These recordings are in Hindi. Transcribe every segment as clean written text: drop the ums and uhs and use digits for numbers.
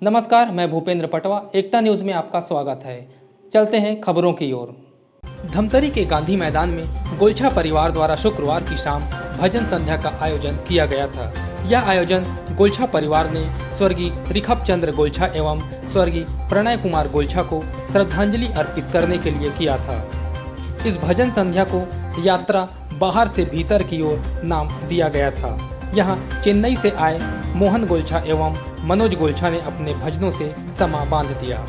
नमस्कार, मैं भूपेंद्र पटवा। एकता न्यूज़ में आपका स्वागत है। चलते हैं खबरों की ओर। धमतरी के गांधी मैदान में गोलछा परिवार द्वारा शुक्रवार की शाम भजन संध्या का आयोजन किया गया था। यह आयोजन गोलछा परिवार ने स्वर्गीय रिखप चंद्र गोलछा एवं स्वर्गीय प्रणय कुमार गोलछा को श्रद्धांजलि अर्पित करने के लिए किया था। इस भजन संध्या को यात्रा बाहर से भीतर की ओर नाम दिया गया था। यहाँ चेन्नई से आए मोहन गोलछा एवं मनोज गोलछा ने अपने भजनों से समा बांध दिया।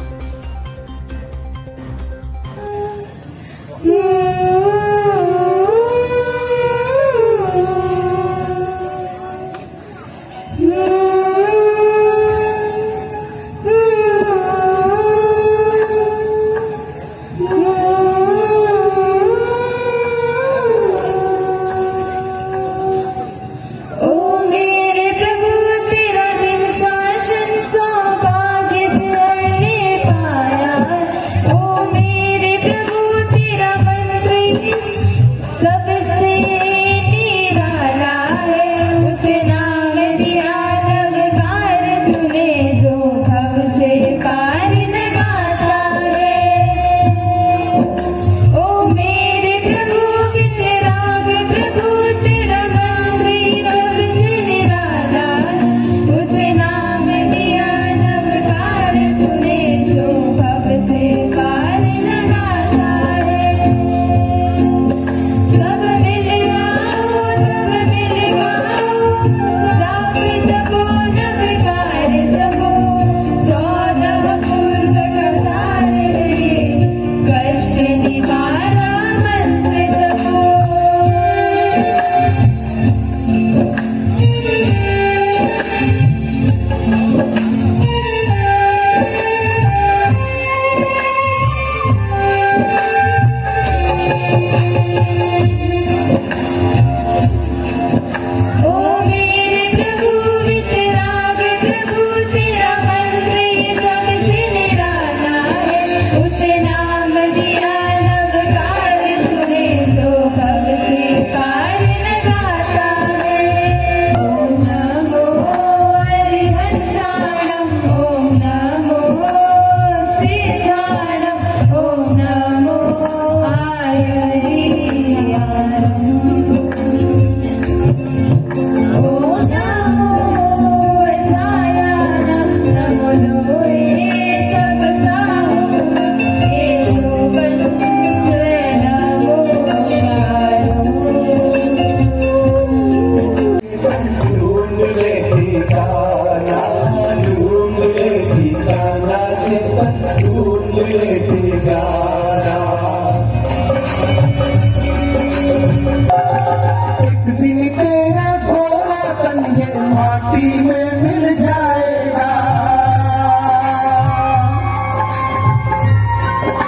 माटी में मिल जाएगा।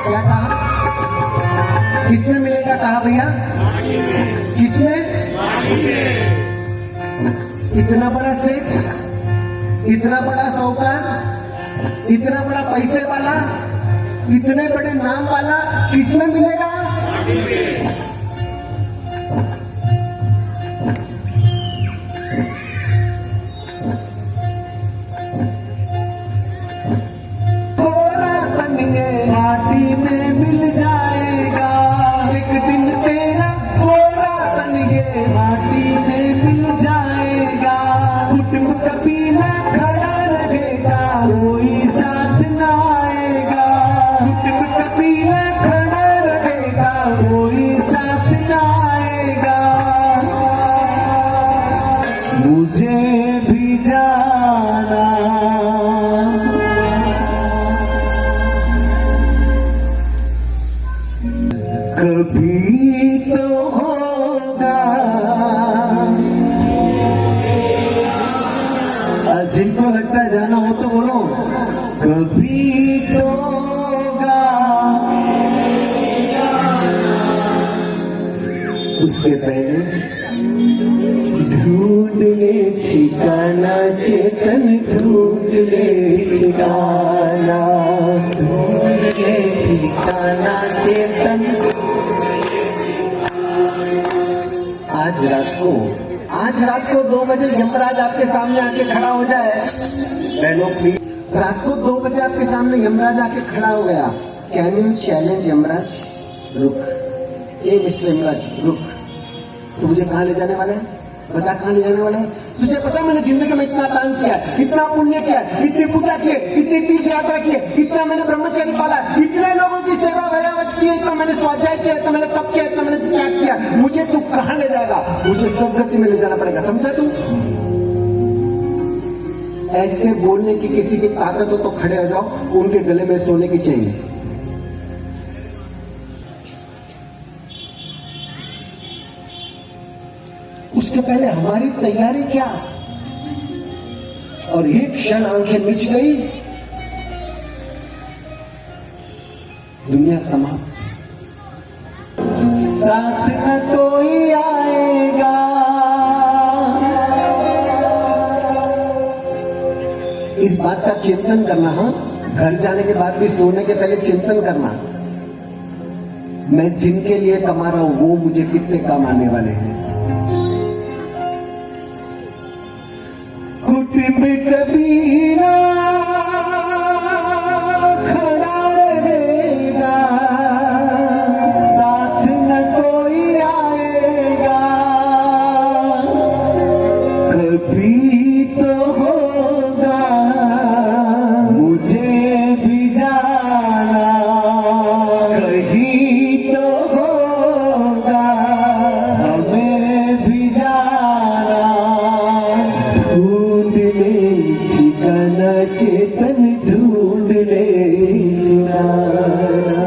क्या कहा? किसमें मिलेगा कहा भैया? किसमें? इतना बड़ा सेठ, इतना बड़ा साहूकार, इतना बड़ा पैसे वाला, इतने बड़े नाम वाला किसमें मिलेगा? माटी में मिल जाएगा एक दिन तेरा कोरा तन, ये माटी में मिल जाएगा। कुटुंब कबीला खड़ा रहेगा, कोई साथ ना आएगा। कुटुंब कबीला खड़ा रहेगा, कोई साथ ना आएगा। मुझे भी जाना कभी तो होगा। जिनको लगता है जाना हो तो बोलो कभी तो होगा। उसके पहले ढूंढ ले ठिकाना चेतन, ढूंढ ले ठिकाना, ढूंढ ले ठिकाना चेतन। आज रात को 2 बजे यमराज आपके सामने आके खड़ा हो जाए, बहनों प्लीज रात को 2 बजे आपके सामने यमराज आके खड़ा हो गया, कैन यू चैलेंज यमराज? रुक, ए मिस्टर यमराज रुक, तू मुझे कहां ले जाने वाला है? बता कहां ले जाने वाला है? तुझे पता मैंने जिंदगी में इतना दान किया, इतना पुण्य किया, इतनी पूजा की, इतनी तीर्थ यात्रा की, इतना मैंने ब्रह्मचर्य पाला, इतने लोगों की सेवा वयावच की, इतना मैंने स्वाध्याय किया, इतना मैंने तप किया, इतना मैंने त्याग किया, मुझे तू कहां ले जाएगा? मुझे सदगति में ले जाना पड़ेगा, समझा तू? ऐसे बोलने की किसी की ताकत हो तो खड़े हो जाओ, उनके गले में सोने की चेन। उसके पहले हमारी तैयारी क्या? और एक क्षण आंखें मिच गई, दुनिया समाप्त। साथ न कोई आएगा, इस बात का चिंतन करना। हाँ, घर जाने के बाद भी सोने के पहले चिंतन करना, मैं जिनके लिए कमा रहा हूं वो मुझे कितने काम आने वाले हैं। कुटुंब कबीला खड़ा रहेगा, साथ न कोई आएगा, कभी तो होगा मुझे भी जाना, कहीं तो होगा हमें भी जाना, ढूंढ ले ठिकाना चेतन, ढूंढ ले ठिकाना।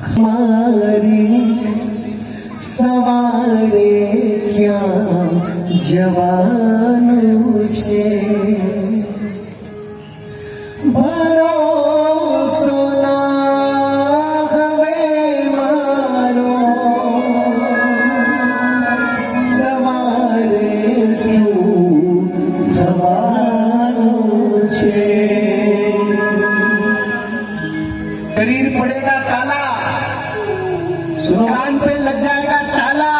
हमारी सवारे क्या जवान मुझे, भरोसा ना हमें मारो, सवारे सू धवानो छे। शरीर पड़ेगा काला, कान पे लग जाएगा ताला,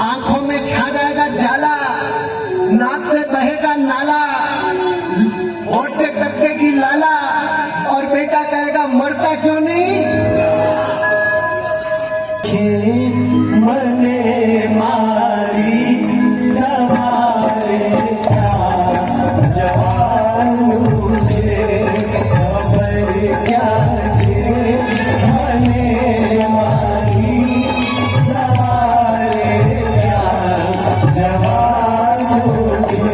आंखों में छा जाएगा जाला, नाक से बहेगा नाला, होठ से टपकेगी लाला, और बेटा कहेगा मरता क्यों नहीं? मने मारी सवारे का जवान मुझे, खबर क्या छे मने मारी सवारे का जवान मुझे,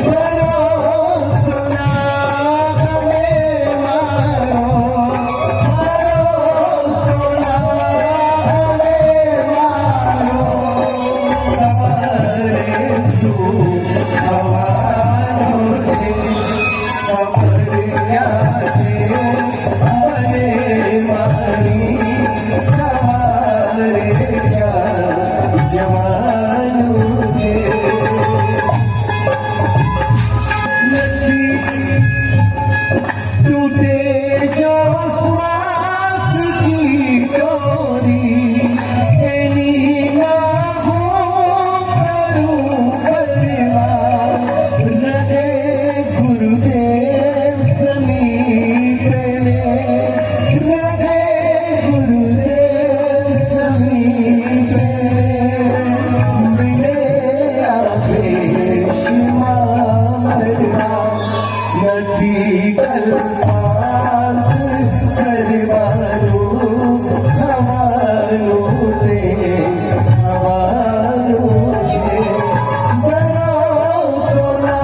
भरोसा ना हमें मारो, भरोसा ना हमें मारो, सवारे सू हवा मुझे, खबर क्या छे मने मारी सवारे क्या जवान मुझे। टूटे जो श्वास की डोरी, एनी ना हो करूं परवाह, रहे गुरुदेव समीप ने, रहे गुरुदेव समीप ने, मिले आवेश मामला, नदी कल्पांत करवानो, हमारो दे हमारो छे, भरोसा ना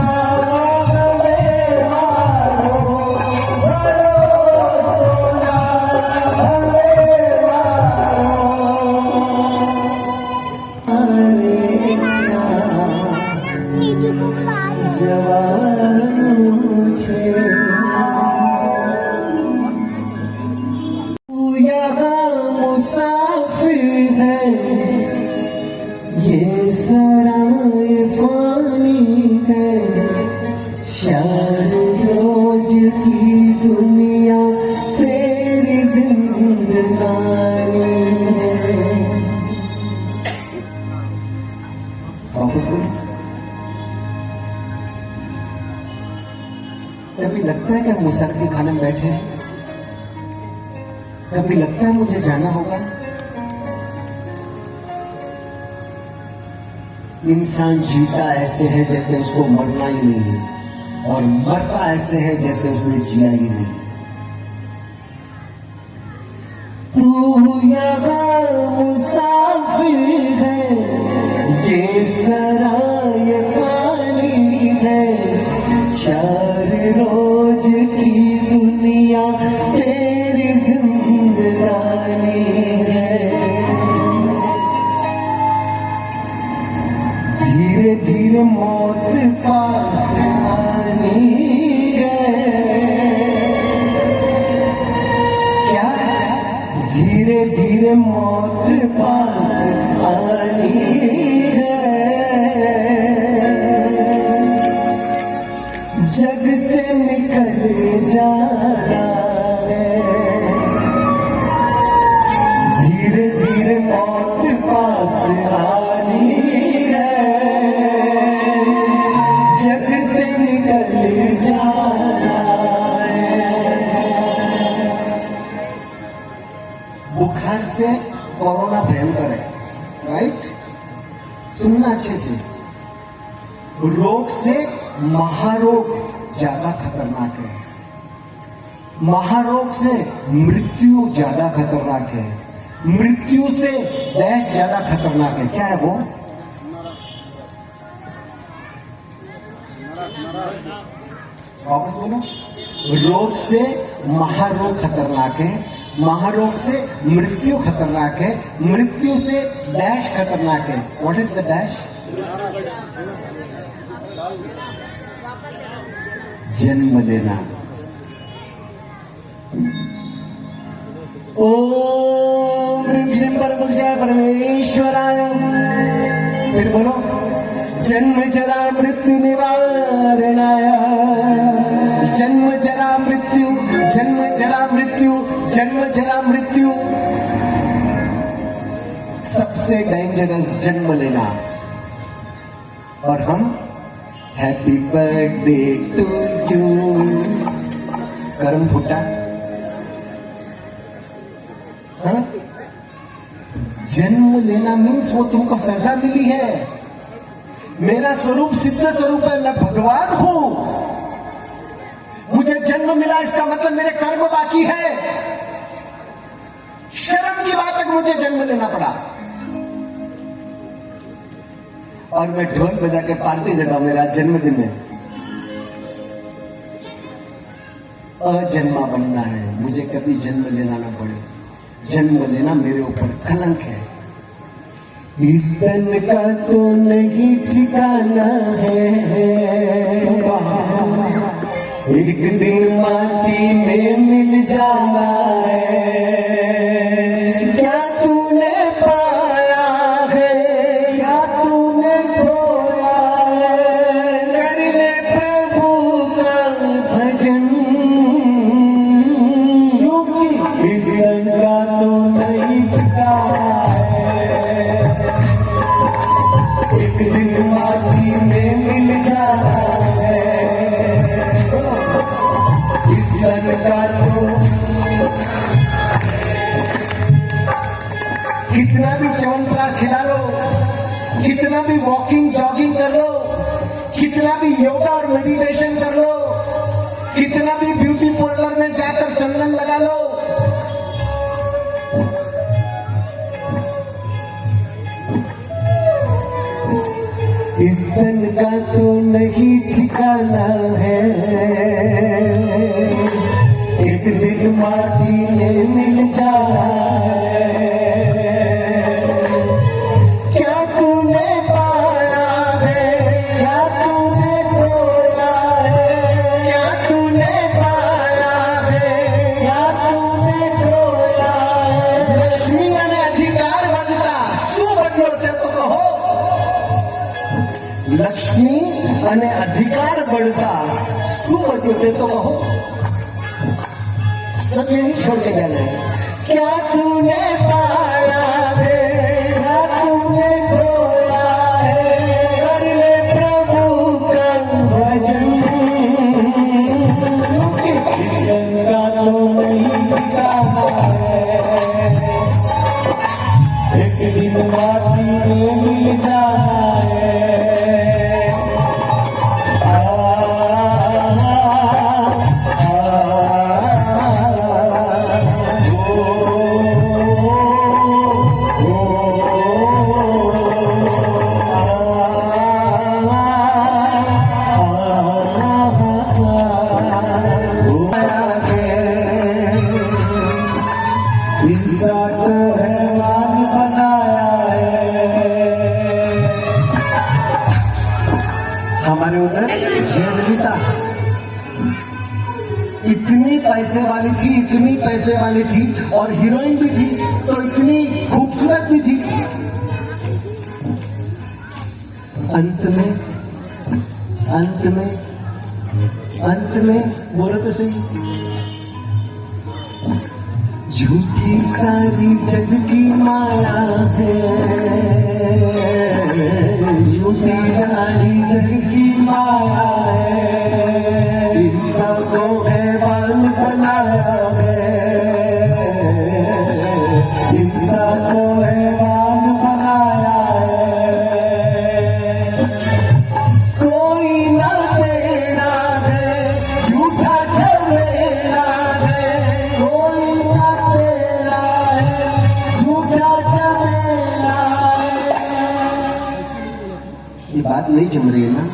हमें मारो, भरोसा ना हमें मारो, अरे जवान मुझे। तू यहाँ मुसाफिर है, ये सराय फानी है, शान रोज की दुनिया तेरी जिंदगानी है। वापस बोले, कभी लगता है कि हम मुसाफिर खाने में बैठे हैं? कभी लगता है मुझे जाना होगा? इंसान जीता ऐसे है जैसे उसको मरना ही नहीं है, और मरता ऐसे है जैसे उसने जिया ही नहीं। तू यहाँ मुसाफिर है, ये सरा ये फानी है, 4 रोज की दुनिया तेरी जिंदगानी है। धीरे धीरे मौत पास आनी है। क्या? धीरे धीरे मौत पास आनी है। जग से निकल जाना है। धीरे धीरे मौत पास आनी है। जग से निकल जाना है। बुखार से कोरोना भयंकर है, राइट? सुनना अच्छे से। रोग से महारोग ज्यादा खतरनाक है। महारोग से मृत्यु ज्यादा खतरनाक है। मृत्यु से डैश ज्यादा खतरनाक है। क्या है वो? वापस बोलो। रोग से महारोग खतरनाक है, महारोग से मृत्यु खतरनाक है, मृत्यु से डैश खतरनाक है। What is the dash? जन्म लेना। ओम ह्रीं श्रीं परमपुरुषाय परमेश्वराय। फिर बोलो, जन्म जरा मृत्यु निवारणाय। जन्म जरा मृत्यु, जन्म जरा मृत्यु, जन्म जरा मृत्यु। सबसे डेंजरस जन्म लेना। और हम हैप्पी बर्थडे टू यू करम फूटा। हाँ? जन्म लेना मीन्स वो तुमको सजा मिली है। मेरा स्वरूप सिद्ध स्वरूप है, मैं भगवान हूं। मुझे जन्म मिला, इसका मतलब मेरे कर्म बाकी है। शर्म की बात है कि मुझे जन्म लेना पड़ा। और मैं ढोल बजा के पार्टी देता हूं, मेरा जन्मदिन है। अजन्मा बनना है, मुझे कभी जन्म लेना ना पड़े। जन्म लेना मेरे ऊपर कलंक है। इस तन का तो नहीं ठिकाना है, एक दिन माटी में मिल जाना है। क्या तूने पाया है, क्या तूने खोया है, कर ले प्रभु का भजन, क्योंकि इस तन का तो नहीं ठिकाना है। एक दिन माटी में मिल जाना है। इस तन का तो कितना भी च्यवनप्राश खिला लो, कितना भी वॉकिंग जॉगिंग कर लो, कितना भी योगा और मेडिटेशन कर लो, कितना भी ब्यूटी पार्लर में जाकर चंदन लगा लो, इस तन का तो नहीं ठिकाना है। एक दिन माटी में मिल जाना है। क्या तूने पाया है, क्या तूने खोया है, क्या तूने पाया है, क्या तूने खोया है। लक्ष्मी ने अधिकार बदला सुबद्यो ते तो कहो। लक्ष्मी અને अधिकार बढ़ता सुबद्यो ते तो कहो। सब यही छोड़ के जाना है। क्या तूने पाया है, क्या तूने खोया है, कर ले प्रभु का भजन। हमारे उधर जयललिता इतनी पैसे वाली थी और हीरोइन भी थी, तो इतनी खूबसूरत भी थी। अंत में बोलो तो सही, झूठी सारी जग की माया है, झूठी सारी जग की माया है, इंसान को हैवान बनाया है, इंसान को हैवान बनाया है। कोई ना तेरा है, झूठा झमेला है, कोई ना तेरा है, झूठा झमेला है। ये बात नहीं जम रही है ना?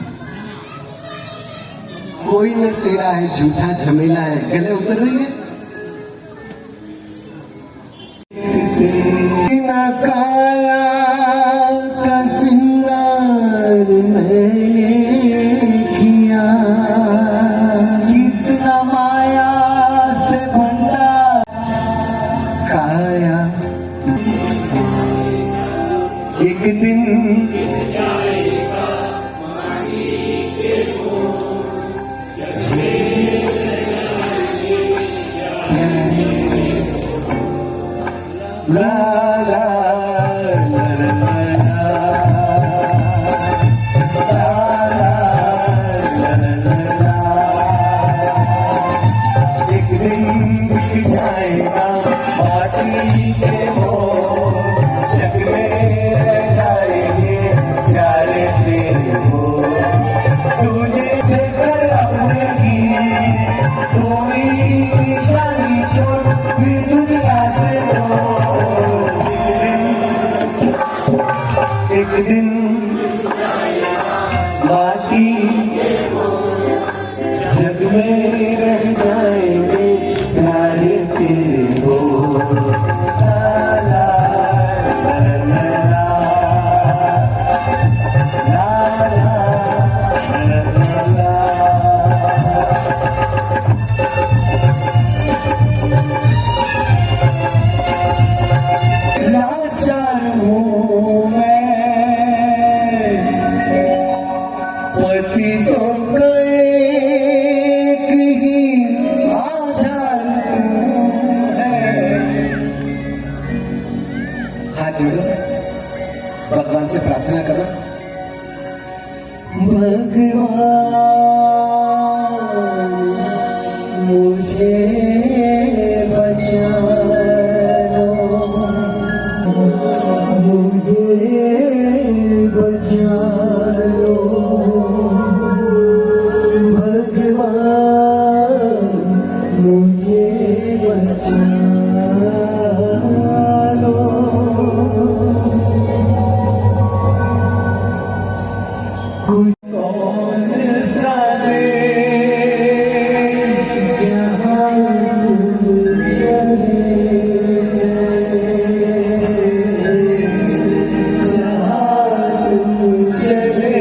कोई न तेरा है, झूठा झमेला है, गले उतर रही है। बिना काया का सिंगार मैंने किया, कितना माया से भंडार काया, एक दिन ला ला ला ला ला, एक दिन बिक जाएगा माटी के हो, जग में रह जाएंगे प्यारे तेरे हो, तुझे देखकर अपने की कोई निशानी छोड़ फिर दुनिया से हो। एक दिन माटी जग में रह जाएंगे प्यारे तेरे हो। ला ला ला ला ला ला ला। लाचार हूँ मैं, पति तो एक ही आधार है। हाथ जोड़ो, भगवान से प्रार्थना करो, भगवान मुझे बचा लो, मुझे बचा लो, भगवान मुझे बचा लो। कोई कौन सा देश जहाँ चले,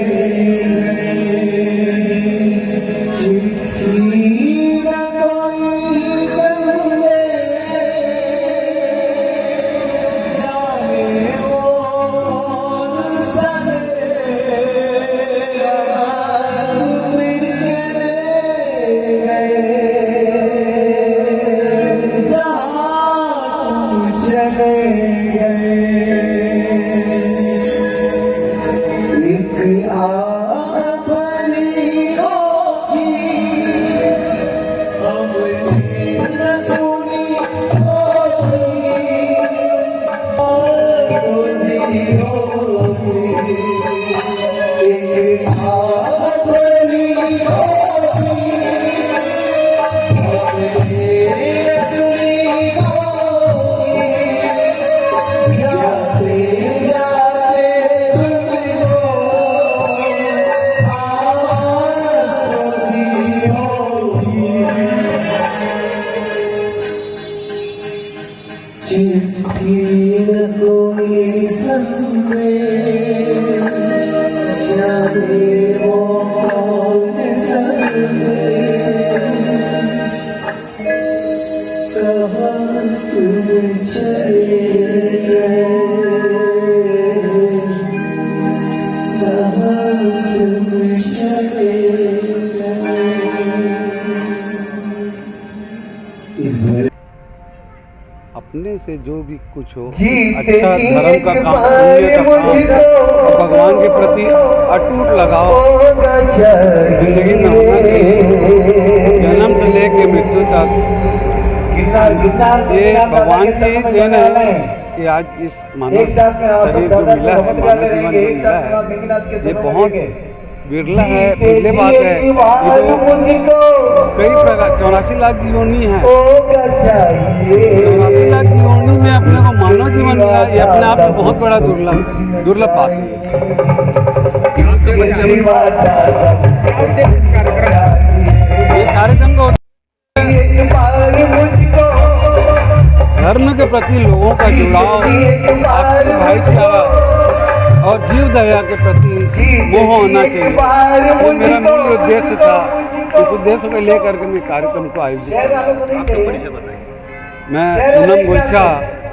चिट्ठी न कोई संदेश, जाने वो अपने से जो भी कुछ हो, अच्छा धर्म का काम, पुण्य का काम और भगवान के प्रति अटूट लगाओ जिंदगी में होना चाहिए। जन्म से लेकर मृत्यु तक ये भगवान की देन है कि आज इस मानव शरीर जो मिला है, मानव जीवन जो मिला है, ये बहुत बिरला है, पहले बात है। ये तो कई प्रकार 84 लाख योनि है, 84 लाख योनि में अपने को मानव जीवन मिला, ये अपने आप में बहुत बड़ा दुर्लभ बात है। ये कार्यक्रम को धर्म के प्रति लोगों का जुड़ाव, आपसी भाईचारा और जीव दया के प्रति मोह होना चाहिए। वो मेरा मूल उद्देश्य था। इस उद्देश्य को लेकर के मैं कार्यक्रम को आयोजित किया। मैं पूनम गोलछा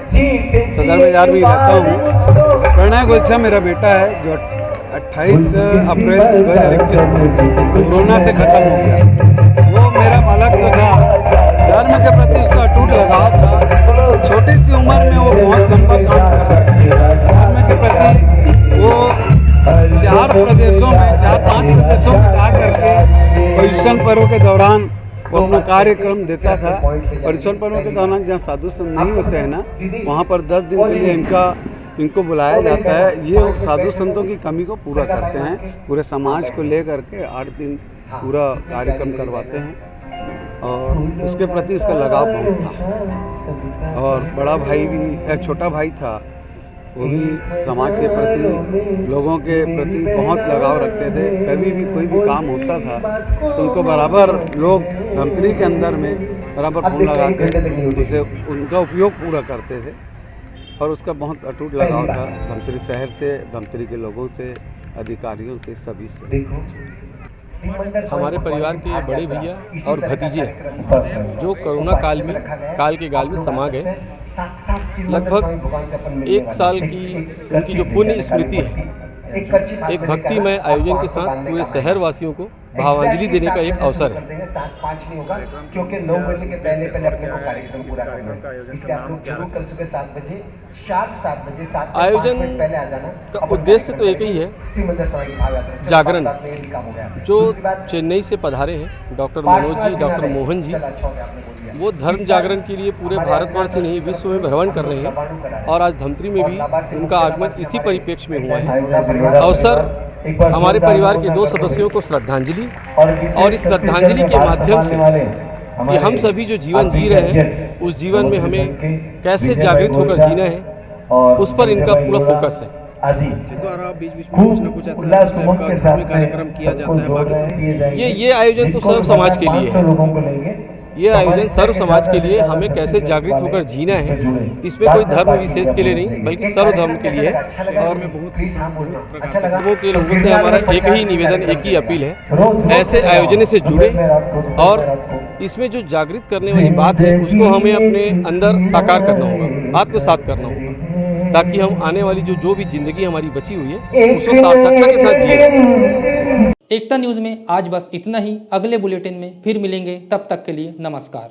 सदर बाजार में रहता हूँ। प्रणय गोलछा मेरा बेटा है जो 28 अप्रैल 2021 कोरोना से खत्म हो गया। वो मेरा बालक जो था, धर्म के प्रति उसका अटूट लगाव था। छोटी सी उम्र में वो बहुत लंबा काम कर रहा है। धर्म के प्रति वो 4-5 प्रदेशों में जा करके पर्युषण पर्व के दौरान वो अपना कार्यक्रम देता था। पर्युषण पर्व के दौरान जहाँ साधु संत नहीं होते हैं ना, वहाँ पर 10 दिन के लिए इनको बुलाया जाता है। ये साधु संतों की कमी को पूरा करते हैं। पूरे समाज को ले करके 8 दिन पूरा कार्यक्रम करवाते हैं और उसके प्रति उसका लगाव बहुत था। और बड़ा भाई भी, छोटा भाई था, वो भी समाज के प्रति, लोगों के प्रति बहुत लगाव रखते थे। कभी भी कोई भी काम होता था तो उनको बराबर लोग धमतरी के अंदर में बराबर फोन लगा के जिसे उनका उपयोग पूरा करते थे। और उसका बहुत अटूट लगाव था धमतरी शहर से, धमतरी के लोगों से, अधिकारियों से, सभी से। हमारे परिवार के बड़े भैया और भतीजे जो कोरोना काल के गाल में समा गए। लगभग 1 साल की उनकी जो पुण्य स्मृति है, एक भक्तिमय आयोजन के साथ पूरे शहर वासियों को भावांजलि देने का एक अवसर है। 7-5 नहीं होगा क्योंकि 9 बजे के पहले अपने को कार्यक्रम पूरा करना है। इसलिए आप लोग जरूर कल सुबह 7 बजे शार्प 7 बजे 7 से 5 मिनट पहले आ जाना। का उद्देश्य तो एक ही है, सिमंदर सवाई भाव यात्रा जागरण। जो चेन्नई से पधारे हैं डॉक्टर मनोज जी, डॉक्टर मोहन जी, वो धर्म जागरण के लिए पूरे भारतवर्ष से नहीं विश्व में भ्रमण कर रहे हैं। और आज धमतरी में भी उनका आगमन इसी परिप्रेक्ष्य में हुआ है। अवसर हमारे परिवार के 2 सदस्यों को श्रद्धांजलि और इस श्रद्धांजलि के माध्यम से कि हम सभी जो जीवन जी रहे हैं उस जीवन में हमें कैसे जागृत होकर जीना है, उस पर इनका पूरा फोकस है। कार्यक्रम किया जाता है। ये आयोजन तो सर्व समाज के लिए है। ये आयोजन सर्व समाज के लिए, हमें कैसे जागृत होकर जीना है, इसमें कोई धर्म विशेष के लिए नहीं बल्कि सर्व धर्म के लिए है। और धर्मों के लोगों से हमारा एक ही निवेदन, एक ही अपील है, ऐसे आयोजन से जुड़े और इसमें जो जागृत करने वाली बात है उसको हमें अपने अंदर साकार करना होगा, आत्मसात करना होगा, ताकि हम आने वाली जो भी जिंदगी हमारी बची हुई है उसको सार्थकता के साथ जिए। एकता न्यूज़ में आज बस इतना ही। अगले बुलेटिन में फिर मिलेंगे, तब तक के लिए नमस्कार।